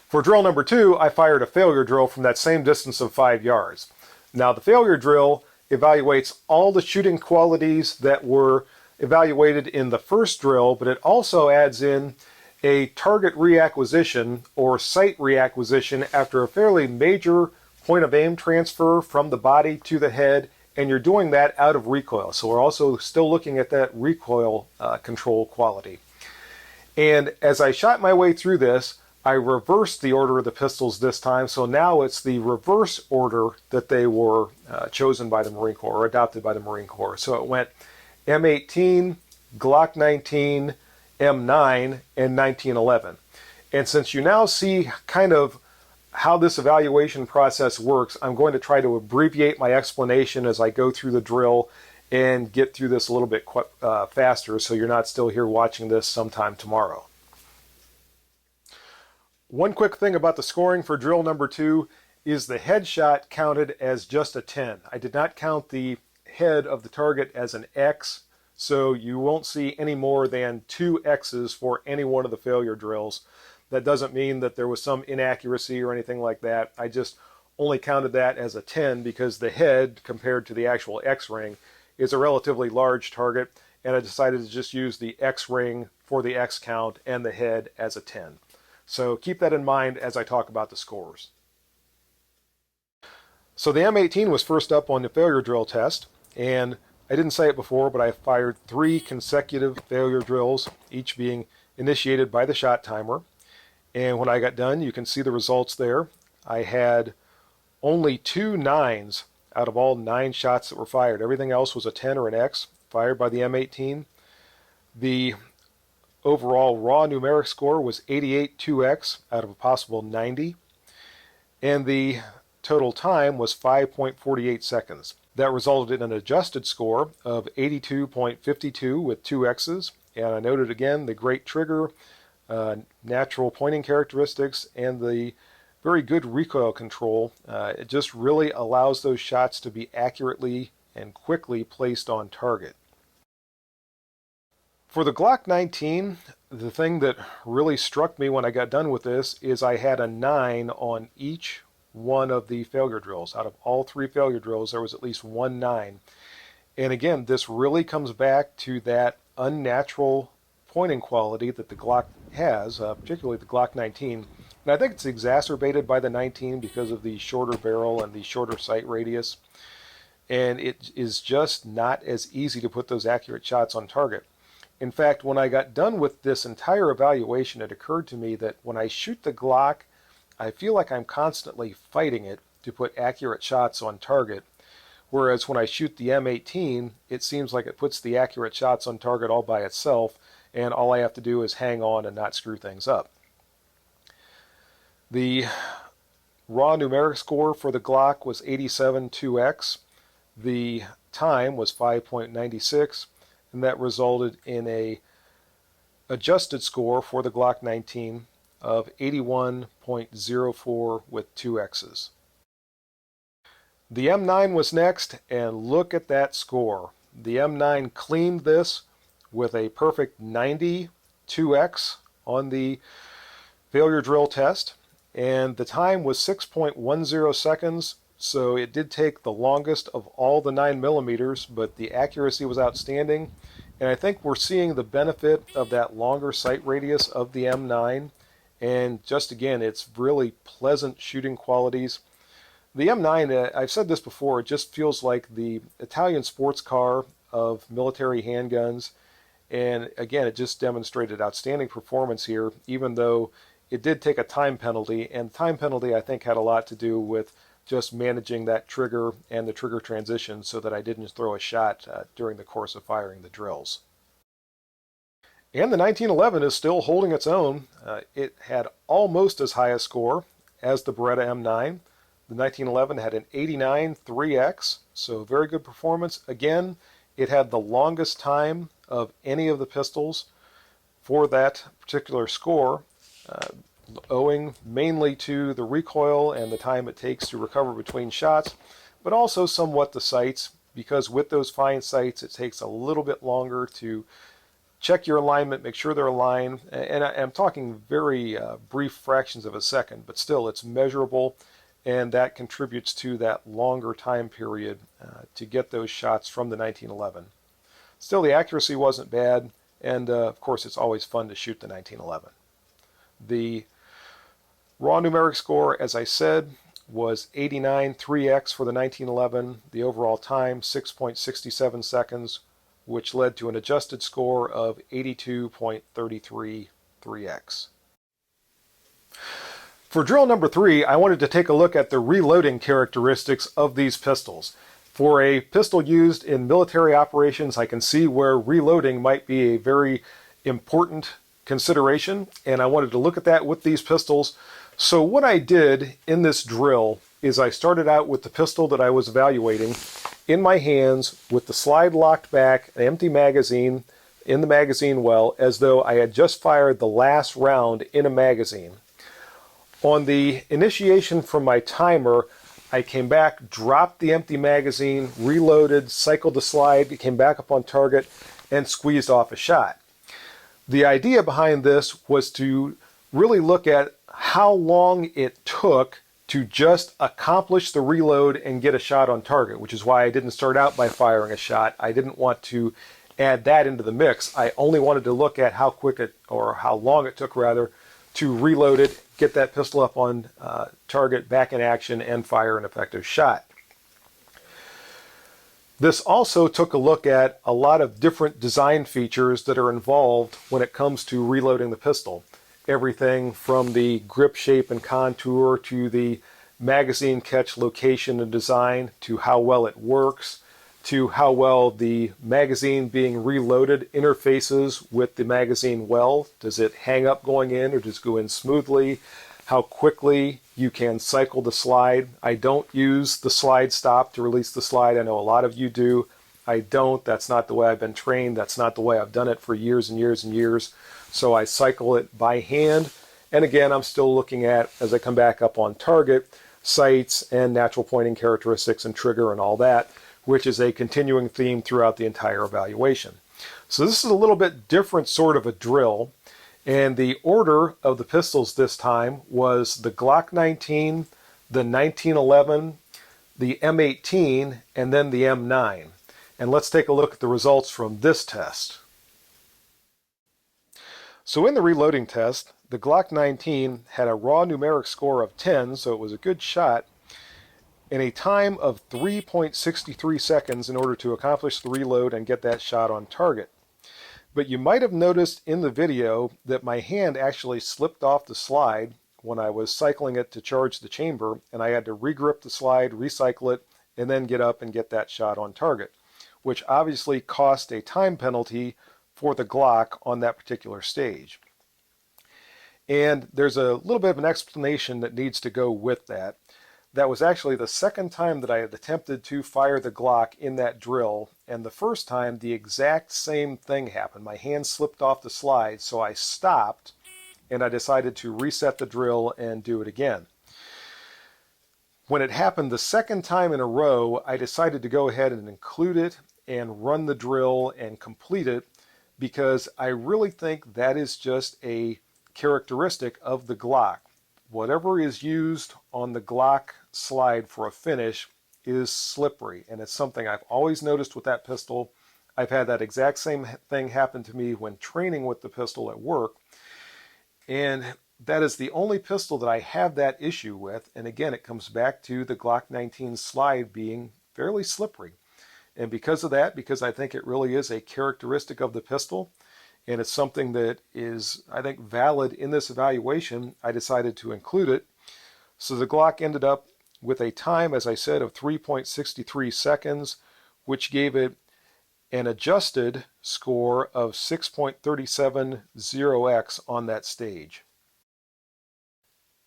For drill number 2, I fired a failure drill from that same distance of 5 yards. Now the failure drill evaluates all the shooting qualities that were evaluated in the first drill, but it also adds in a target reacquisition or sight reacquisition after a fairly major point of aim transfer from the body to the head, and you're doing that out of recoil. So we're also still looking at that recoil control quality. And as I shot my way through this, I reversed the order of the pistols this time, so now it's the reverse order that they were chosen by the Marine Corps, or adopted by the Marine Corps. So it went M18, Glock 19, M9, and 1911. And since you now see kind of how this evaluation process works, I'm going to try to abbreviate my explanation as I go through the drill and get through this a little bit faster, so you're not still here watching this sometime tomorrow. One quick thing about the scoring for drill number 2 is the headshot counted as just a 10. I did not count the head of the target as an X, so you won't see any more than 2 X's for any one of the failure drills. That doesn't mean that there was some inaccuracy or anything like that. I just only counted that as a 10 because the head, compared to the actual X-ring, is a relatively large target, and I decided to just use the X-ring for the X count and the head as a 10. So keep that in mind as I talk about the scores. So the M18 was first up on the failure drill test, and I didn't say it before, but I fired 3 consecutive failure drills, each being initiated by the shot timer. And when I got done, you can see the results there. I had only 2 9s out of all 9 shots that were fired. Everything else was a 10 or an X fired by the M18. The overall raw numeric score was 88 2X out of a possible 90. And the total time was 5.48 seconds. That resulted in an adjusted score of 82.52 with 2 X's. And I noted again the great trigger, natural pointing characteristics, and the very good recoil control. It just really allows those shots to be accurately and quickly placed on target. For the Glock 19, the thing that really struck me when I got done with this is I had a 9 on each one of the failure drills. Out of all 3 failure drills, there was at least 1 9. And again, this really comes back to that unnatural pointing quality that the Glock has, particularly the Glock 19. And I think it's exacerbated by the 19 because of the shorter barrel and the shorter sight radius. And it is just not as easy to put those accurate shots on target. In fact, when I got done with this entire evaluation, it occurred to me that when I shoot the Glock, I feel like I'm constantly fighting it to put accurate shots on target. Whereas when I shoot the M18, it seems like it puts the accurate shots on target all by itself, and all I have to do is hang on and not screw things up. The raw numeric score for the Glock was 87 2X. The time was 5.96, and that resulted in a adjusted score for the Glock 19 of 81.04 with 2 X's. The M9 was next, and look at that score. The M9 cleaned this with a perfect 90 2X on the failure drill test, and the time was 6.10 seconds, so it did take the longest of all the 9mm, but the accuracy was outstanding, and I think we're seeing the benefit of that longer sight radius of the M9, and just again, it's really pleasant shooting qualities. The M9, I've said this before, it just feels like the Italian sports car of military handguns, and again, it just demonstrated outstanding performance here, even though it did take a time penalty, and the time penalty I think had a lot to do with just managing that trigger and the trigger transition so that I didn't throw a shot during the course of firing the drills. And the 1911 is still holding its own. It had almost as high a score as the Beretta M9. The 1911 had an 89 3X, so very good performance. Again, it had the longest time of any of the pistols for that particular score, owing mainly to the recoil and the time it takes to recover between shots, but also somewhat the sights, because with those fine sights it takes a little bit longer to check your alignment, make sure they're aligned, and I'm talking very brief fractions of a second, but still it's measurable, and that contributes to that longer time period to get those shots from the 1911. Still, the accuracy wasn't bad, and of course it's always fun to shoot the 1911. The raw numeric score, as I said, was 89 3x for the 1911. The overall time, 6.67 seconds, which led to an adjusted score of 82.33 3x. For drill number 3, I wanted to take a look at the reloading characteristics of these pistols. For a pistol used in military operations, I can see where reloading might be a very important consideration, and I wanted to look at that with these pistols. So what I did in this drill is I started out with the pistol that I was evaluating in my hands with the slide locked back, an empty magazine in the magazine well, as though I had just fired the last round in a magazine. On the initiation from my timer, I came back, dropped the empty magazine, reloaded, cycled the slide, came back up on target, and squeezed off a shot. The idea behind this was to really look at how long it took to just accomplish the reload and get a shot on target, which is why I didn't start out by firing a shot. I didn't want to add that into the mix. I only wanted to look at how quick it, or how long it took rather, to reload it, get that pistol up on target, back in action, and fire an effective shot. This also took a look at a lot of different design features that are involved when it comes to reloading the pistol. Everything from the grip shape and contour to the magazine catch location and design to how well it works to how well the magazine being reloaded interfaces with the magazine well. Does it hang up going in or does it go in smoothly? How quickly you can cycle the slide. I don't use the slide stop to release the slide. I know a lot of you do. I don't. That's not the way I've been trained. That's not the way I've done it for years and years and years. So I cycle it by hand. And again, I'm still looking at, as I come back up on target, sights and natural pointing characteristics and trigger and all that, which is a continuing theme throughout the entire evaluation. So this is a little bit different sort of a drill. And the order of the pistols this time was the Glock 19, the 1911, the M18, and then the M9. And let's take a look at the results from this test. So in the reloading test, the Glock 19 had a raw numeric score of 10, so it was a good shot, in a time of 3.63 seconds in order to accomplish the reload and get that shot on target. But you might have noticed in the video that my hand actually slipped off the slide when I was cycling it to charge the chamber, and I had to regrip the slide, recycle it, and then get up and get that shot on target, which obviously cost a time penalty for the Glock on that particular stage. And there's a little bit of an explanation that needs to go with that. That was actually the second time that I had attempted to fire the Glock in that drill, and the first time the exact same thing happened. My hand slipped off the slide, so I stopped and I decided to reset the drill and do it again. When it happened the second time in a row, I decided to go ahead and include it and run the drill and complete it, because I really think that is just a characteristic of the Glock. Whatever is used on the Glock slide for a finish is slippery, and it's something I've always noticed with that pistol. I've had that exact same thing happen to me when training with the pistol at work, and that is the only pistol that I have that issue with. And again, it comes back to the Glock 19 slide being fairly slippery. And because of that, because I think it really is a characteristic of the pistol, and it's something that is, I think, valid in this evaluation, I decided to include it. So the Glock ended up with a time, as I said, of 3.63 seconds, which gave it an adjusted score of 6.370x on that stage.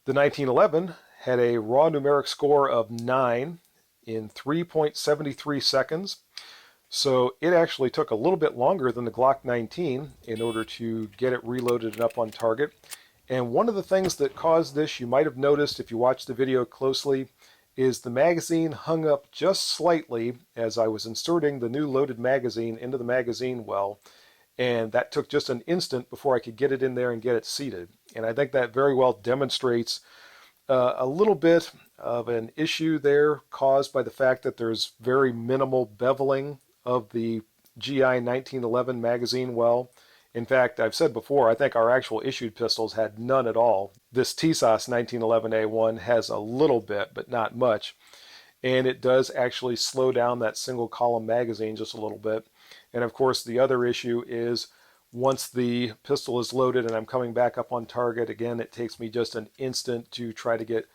The 1911 had a raw numeric score of 9 in 3.73 seconds. So it actually took a little bit longer than the Glock 19 in order to get it reloaded and up on target. And one of the things that caused this, you might have noticed if you watched the video closely, is the magazine hung up just slightly as I was inserting the new loaded magazine into the magazine well. and that took just an instant before I could get it in there and get it seated. And I think that very well demonstrates a little bit of an issue there caused by the fact that there's very minimal beveling of the GI 1911 magazine well. In fact, I've said before, I think our actual issued pistols had none at all. This TSOS 1911A1 has a little bit, but not much. And it does actually slow down that single column magazine just a little bit. And of course, the other issue is once the pistol is loaded and I'm coming back up on target, again, it takes me just an instant to try to get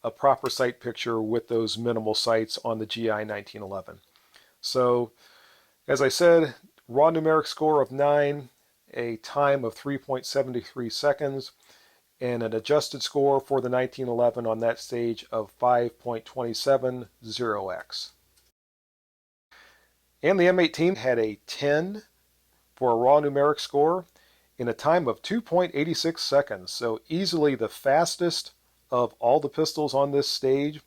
a proper sight picture with those minimal sights on the GI 1911. So, as I said, raw numeric score of 9, a time of 3.73 seconds, and an adjusted score for the 1911 on that stage of 5.270x. And the M18 had a 10 for a raw numeric score in a time of 2.86 seconds, so easily the fastest of all the pistols on this stage.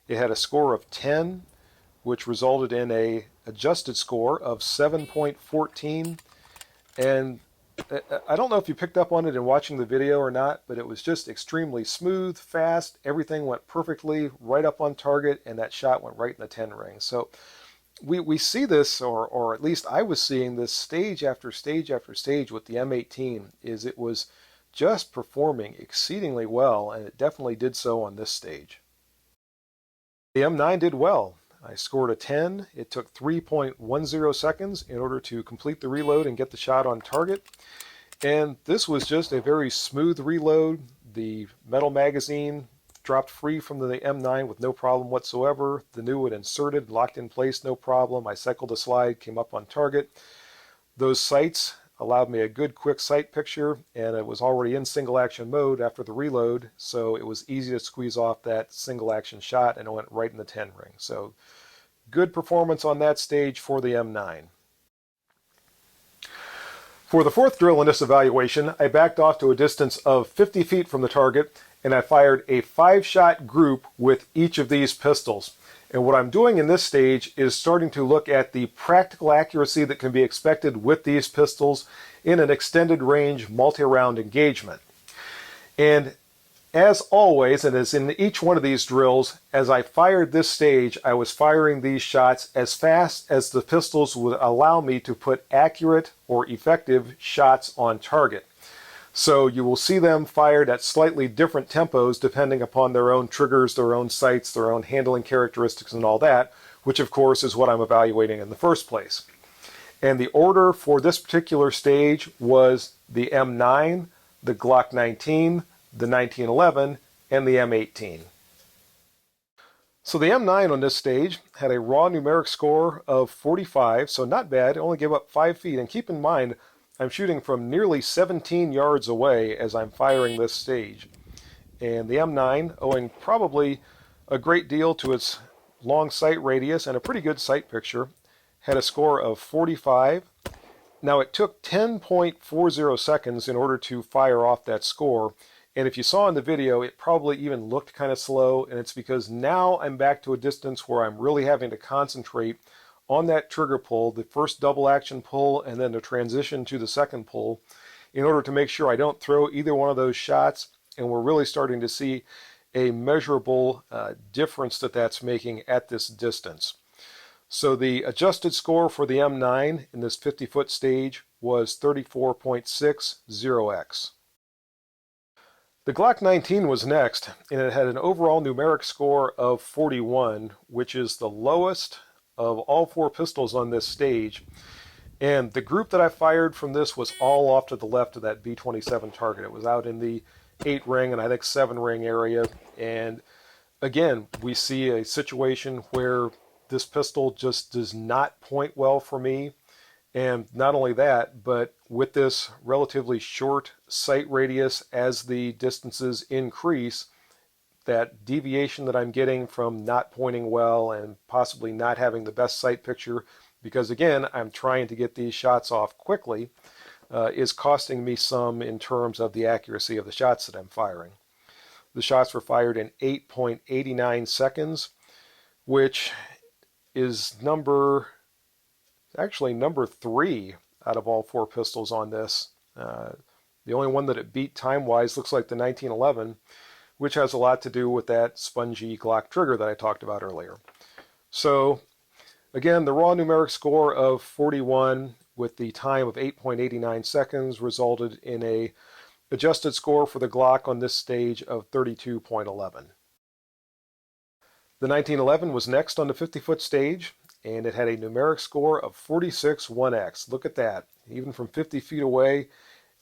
It had a score of 10, which resulted in a adjusted score of 7.14, and I don't know if you picked up on it in watching the video or not, but it was just extremely smooth, fast, everything went perfectly, right up on target, and that shot went right in the 10 ring. So we see this, or at least I was seeing this stage after stage after stage with the M18, is it was just performing exceedingly well, and it definitely did so on this stage. The M9 did well. I scored a 10. It took 3.10 seconds in order to complete the reload and get the shot on target. And this was just a very smooth reload. The metal magazine dropped free from the M9 with no problem whatsoever. The new one inserted, locked in place, no problem. I cycled a slide, came up on target. Those sights allowed me a good quick sight picture, and it was already in single action mode after the reload, so it was easy to squeeze off that single action shot, and it went right in the 10 ring. So good performance on that stage for the M9. For the fourth drill in this evaluation, I backed off to a distance of 50 feet from the target, and I fired a 5-shot group with each of these pistols. And what I'm doing in this stage is starting to look at the practical accuracy that can be expected with these pistols in an extended range multi-round engagement. And as always, and as in each one of these drills, as I fired this stage, I was firing these shots as fast as the pistols would allow me to put accurate or effective shots on target. So you will see them fired at slightly different tempos depending upon their own triggers, their own sights, their own handling characteristics and all that, which of course is what I'm evaluating in the first place. And the order for this particular stage was the M9, the Glock 19, the 1911, and the M18. So the M9 on this stage had a raw numeric score of 45, so not bad, it only gave up 5 feet. And keep in mind, I'm shooting from nearly 17 yards away as I'm firing this stage. And the M9, owing probably a great deal to its long sight radius and a pretty good sight picture, had a score of 45. Now it took 10.40 seconds in order to fire off that score. And if you saw in the video, it probably even looked kind of slow, and it's because now I'm back to a distance where I'm really having to concentrate on that trigger pull, the first double action pull, and then the transition to the second pull, in order to make sure I don't throw either one of those shots. And we're really starting to see a measurable difference that's making at this distance. So the adjusted score for the M9 in this 50-foot stage was 34.60x. The Glock 19 was next, and it had an overall numeric score of 41, which is the lowest of all 4 pistols on this stage. And the group that I fired from this was all off to the left of that B27 target. It was out in the 8 ring and I think 7 ring area. And again, we see a situation where this pistol just does not point well for me. And not only that, but with this relatively short sight radius as the distances increase, that deviation that I'm getting from not pointing well and possibly not having the best sight picture, because again, I'm trying to get these shots off quickly, is costing me some in terms of the accuracy of the shots that I'm firing. The shots were fired in 8.89 seconds, which is number 3 out of all 4 pistols on this. The only one that it beat time-wise looks like the 1911, which has a lot to do with that spongy Glock trigger that I talked about earlier. So again, the raw numeric score of 41 with the time of 8.89 seconds resulted in a adjusted score for the Glock on this stage of 32.11. The 1911 was next on the 50-foot stage, and it had a numeric score of 46 1x. Look at that, even from 50 feet away.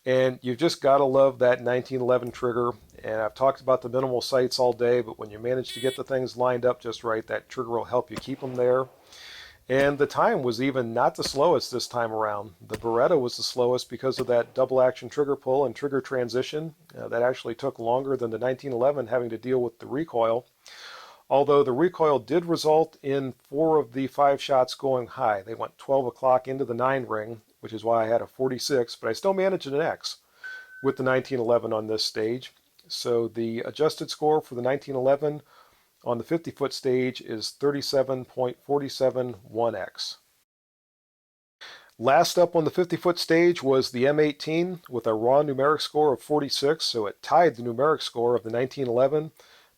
And you've just got to love that 1911 trigger. And I've talked about the minimal sights all day, but when you manage to get the things lined up just right, that trigger will help you keep them there. And the time was even not the slowest this time around. The Beretta was the slowest because of that double action trigger pull and trigger transition. That actually took longer than the 1911, having to deal with the recoil. Although the recoil did result in 4 of the 5 shots going high. They went 12 o'clock into the 9 ring, which is why I had a 46, but I still managed an X with the 1911 on this stage. So the adjusted score for the 1911 on the 50-foot stage is 37.47 1x. Last up on the 50-foot stage was the M18 with a raw numeric score of 46, so it tied the numeric score of the 1911.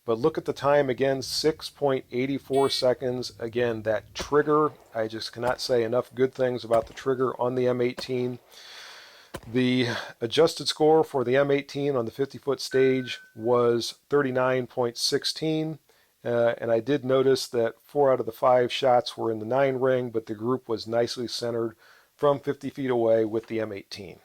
But look at the time again, 6.84 seconds. Again, that trigger, I just cannot say enough good things about the trigger on the M18. The adjusted score for the M18 on the 50-foot stage was 39.16. And I did notice that 4 out of the 5 shots were in the 9 ring, but the group was nicely centered from 50 feet away with the M18.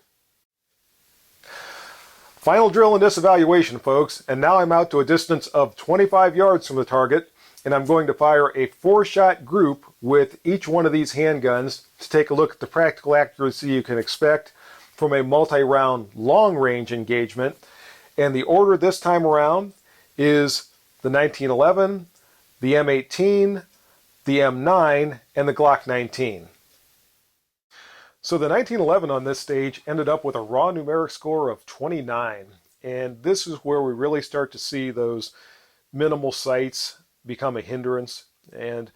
Final drill in this evaluation, folks, and now I'm out to a distance of 25 yards from the target, and I'm going to fire a 4-shot group with each one of these handguns to take a look at the practical accuracy you can expect from a multi-round long-range engagement. And the order this time around is the 1911, the M18, the M9, and the Glock 19. So the 1911 on this stage ended up with a raw numeric score of 29. And this is where we really start to see those minimal sights become a hindrance. And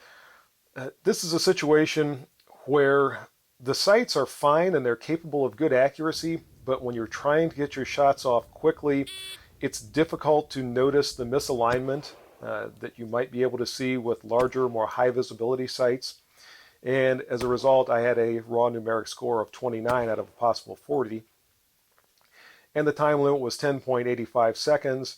this is a situation where the sights are fine and they're capable of good accuracy, but when you're trying to get your shots off quickly, it's difficult to notice the misalignment that you might be able to see with larger, more high visibility sights. And as a result, I had a raw numeric score of 29 out of a possible 40. And the time limit was 10.85 seconds.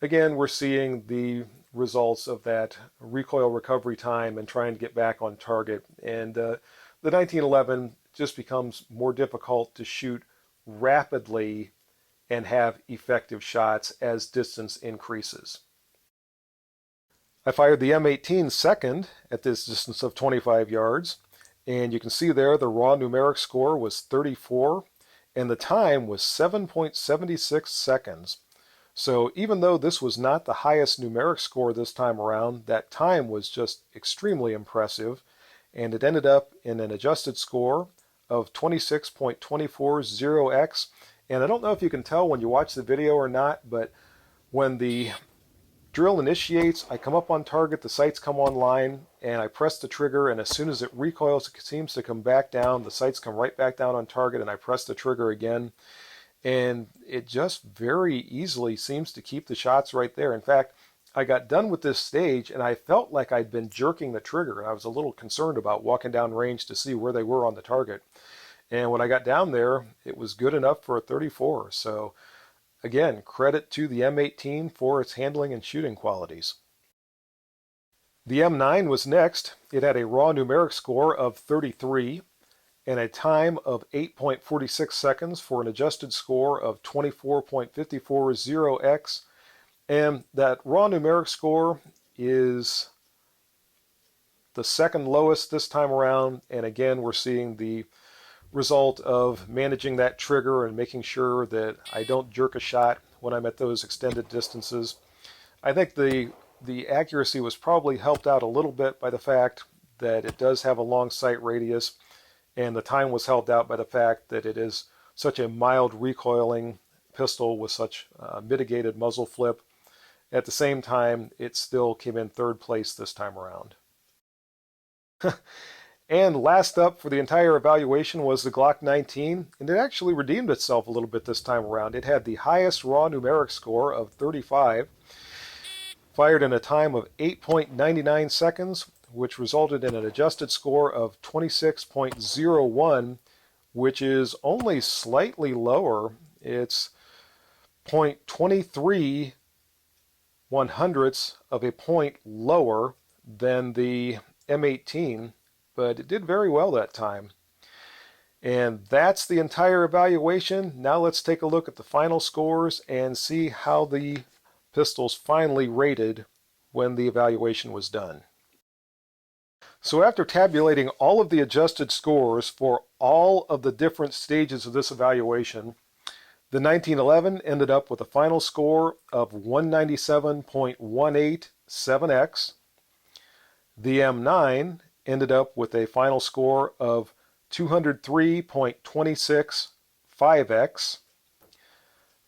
Again, we're seeing the results of that recoil recovery time and trying to get back on target. And the 1911 just becomes more difficult to shoot rapidly and have effective shots as distance increases. I fired the M18 second at this distance of 25 yards, and you can see there the raw numeric score was 34, and the time was 7.76 seconds. So even though this was not the highest numeric score this time around, that time was just extremely impressive, and it ended up in an adjusted score of 26.240x. And I don't know if you can tell when you watch the video or not, but when the drill initiates, I come up on target, the sights come online, and I press the trigger, and as soon as it recoils, it seems to come back down. The sights come right back down on target, and I press the trigger again. And it just very easily seems to keep the shots right there. In fact, I got done with this stage, and I felt like I'd been jerking the trigger, and I was a little concerned about walking down range to see where they were on the target. And when I got down there, it was good enough for a 34. So again, credit to the M18 for its handling and shooting qualities. The M9 was next. It had a raw numeric score of 33 and a time of 8.46 seconds for an adjusted score of 24.540x. And that raw numeric score is the second lowest this time around. And again, we're seeing the result of managing that trigger and making sure that I don't jerk a shot when I'm at those extended distances. I think the accuracy was probably helped out a little bit by the fact that it does have a long sight radius, and the time was helped out by the fact that it is such a mild recoiling pistol with such mitigated muzzle flip. At the same time, it still came in third place this time around. And last up for the entire evaluation was the Glock 19, and it actually redeemed itself a little bit this time around. It had the highest raw numeric score of 35, fired in a time of 8.99 seconds, which resulted in an adjusted score of 26.01, which is only slightly lower. It's 0.23 100ths of a point lower than the M18, but it did very well that time. And that's the entire evaluation. Now let's take a look at the final scores and see how the pistols finally rated when the evaluation was done. So after tabulating all of the adjusted scores for all of the different stages of this evaluation, the 1911 ended up with a final score of 197.187x. The M9 ended up with a final score of 203.265x.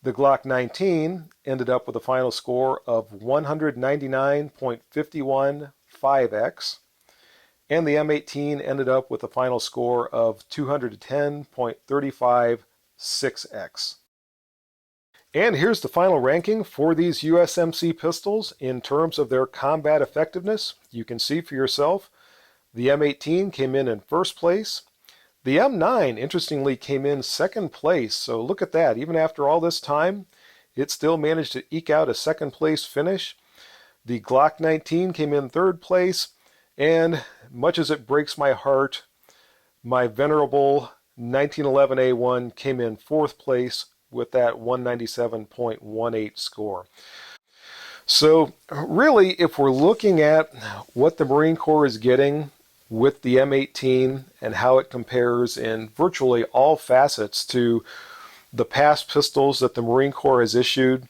The Glock 19 ended up with a final score of 199.515x. And the M18 ended up with a final score of 210.356x. And here's the final ranking for these USMC pistols in terms of their combat effectiveness. You can see for yourself, the M18 came in first place. The M9, interestingly, came in second place. So look at that. Even after all this time, it still managed to eke out a second place finish. The Glock 19 came in third place. And much as it breaks my heart, my venerable 1911A1 came in fourth place with that 197.18 score. So really, if we're looking at what the Marine Corps is getting with the M18 and how it compares in virtually all facets to the past pistols that the Marine Corps has issued,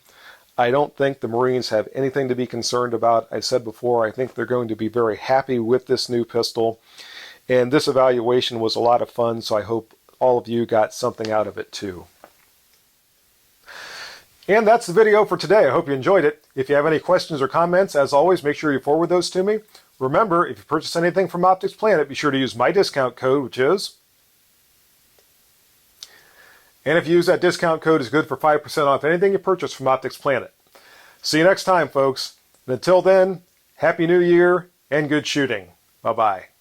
I don't think the Marines have anything to be concerned about. I said before, I think they're going to be very happy with this new pistol. And this evaluation was a lot of fun, so I hope all of you got something out of it too. And that's the video for today. I hope you enjoyed it. If you have any questions or comments, as always, make sure you forward those to me. Remember, if you purchase anything from Optics Planet, be sure to use my discount code, which is... And if you use that discount code, it's good for 5% off anything you purchase from Optics Planet. See you next time, folks. And until then, Happy New Year and good shooting. Bye-bye.